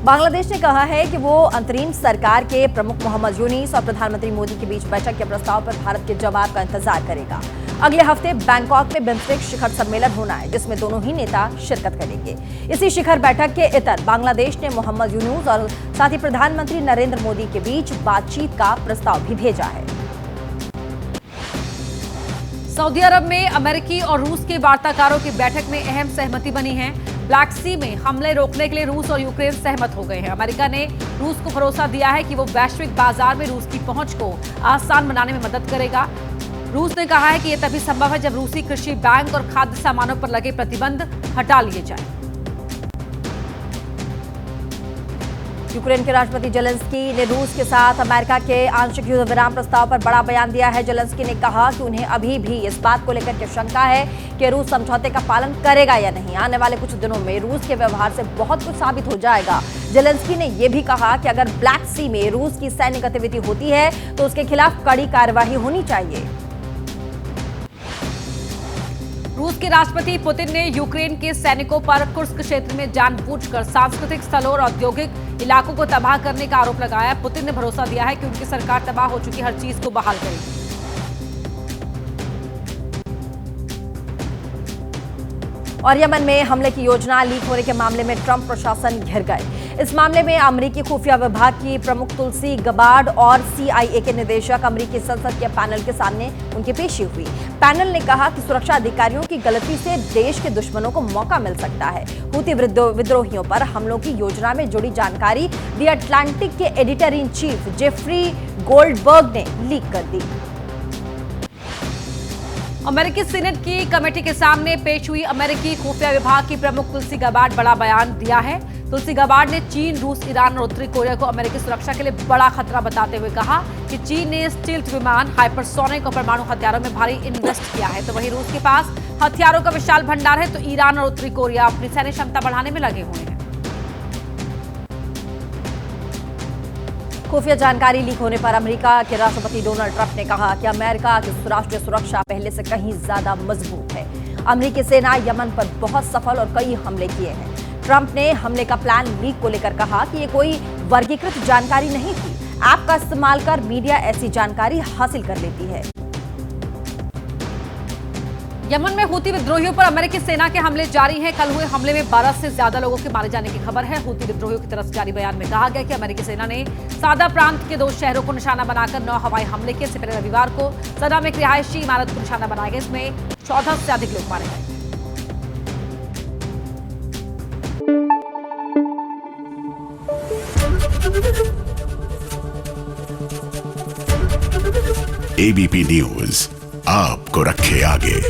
बांग्लादेश ने कहा है कि वो अंतरिम सरकार के प्रमुख मोहम्मद यूनिस और प्रधानमंत्री मोदी के बीच बैठक के प्रस्ताव पर भारत के जवाब का इंतजार करेगा। अगले हफ्ते बैंकॉक में बिम्स्टेक शिखर सम्मेलन होना है, जिसमें दोनों ही नेता शिरकत करेंगे। इसी शिखर बैठक के इतर बांग्लादेश ने मोहम्मद यूनुस और साथ ही प्रधानमंत्री नरेंद्र मोदी के बीच बातचीत का प्रस्ताव भी भेजा है। सऊदी अरब में अमेरिकी और रूस के वार्ताकारों की बैठक में अहम सहमति बनी है। ब्लैक सी में हमले रोकने के लिए रूस और यूक्रेन सहमत हो गए हैं। अमेरिका ने रूस को भरोसा दिया है कि वो वैश्विक बाजार में रूस की पहुंच को आसान बनाने में मदद करेगा। रूस ने कहा है कि यह तभी संभव है जब रूसी कृषि, बैंक और खाद्य सामानों पर लगे प्रतिबंध हटा लिए जाएं। यूक्रेन के राष्ट्रपति जेलेंस्की ने रूस के साथ अमेरिका के आंशिक युद्ध विराम प्रस्ताव पर बड़ा बयान दिया है। जेलेंस्की ने कहा कि उन्हें अभी भी इस बात को लेकर के शंका है कि रूस समझौते का पालन करेगा या नहीं। आने वाले कुछ दिनों में रूस के व्यवहार से बहुत कुछ साबित हो जाएगा। जेलेंस्की ने यह भी कहा कि अगर ब्लैक सी में रूस की सैन्य गतिविधि होती है तो उसके खिलाफ कड़ी कार्रवाई होनी चाहिए। रूस के राष्ट्रपति पुतिन ने यूक्रेन के सैनिकों पर कुर्स्क क्षेत्र में जानबूझकर सांस्कृतिक स्थलों और औद्योगिक इलाकों को तबाह करने का आरोप लगाया। पुतिन ने भरोसा दिया है कि उनकी सरकार तबाह हो चुकी हर चीज को बहाल करेगी। और यमन में हमले की योजना लीक होने के मामले में ट्रंप प्रशासन घिर गए। इस मामले में अमेरिकी खुफिया विभाग की प्रमुख तुलसी गबार्ड और CIA के निदेशक अमेरिकी संसद के पैनल के सामने उनकी पेशी हुई। पैनल ने कहा कि सुरक्षा अधिकारियों की गलती से देश के दुश्मनों को मौका मिल सकता है। हूती विद्रोहियों पर हमलों की योजना में जुड़ी जानकारी द अटलांटिक के editor in chief Jeffrey Goldberg ने लीक कर दी। अमेरिकी सीनेट की कमेटी के सामने पेश हुई अमेरिकी खुफिया विभाग की प्रमुख तुलसी गबार्ड बड़ा बयान दिया है। तुलसी गबार्ड ने चीन, रूस, ईरान और उत्तरी कोरिया को अमेरिकी सुरक्षा के लिए बड़ा खतरा बताते हुए कहा कि चीन ने स्टील्थ विमान, हाइपरसोनिक और परमाणु हथियारों में भारी इन्वेस्ट किया है, तो वहीं रूस के पास हथियारों का विशाल भंडार है, तो ईरान और उत्तरी कोरिया अपनी सैन्य क्षमता बढ़ाने में लगे हुए हैं। खुफिया जानकारी लीक होने पर अमेरिका के राष्ट्रपति डोनाल्ड ट्रंप ने कहा कि अमेरिका की राष्ट्रीय सुरक्षा पहले से कहीं ज्यादा मजबूत है। अमेरिकी सेना यमन पर बहुत सफल और कई हमले किए हैं। ट्रंप ने हमले का प्लान लीक को लेकर कहा कि ये कोई वर्गीकृत जानकारी नहीं थी। ऐप का इस्तेमाल कर मीडिया ऐसी जानकारी हासिल कर लेती है। यमन में हूती विद्रोहियों पर अमेरिकी सेना के हमले जारी हैं। कल हुए हमले में 12 से ज्यादा लोगों के मारे जाने की खबर है। हूती विद्रोहियों की तरफ से जारी बयान में कहा गया कि अमेरिकी सेना ने सादा प्रांत के 2 शहरों को निशाना बनाकर 9 हवाई हमले किए। इससे पहले रविवार को सदा में एक रिहायशी इमारत को निशाना बनाया गया। इसमें 14 से अधिक लोग मारे गए। ABP न्यूज आपको रखे आगे।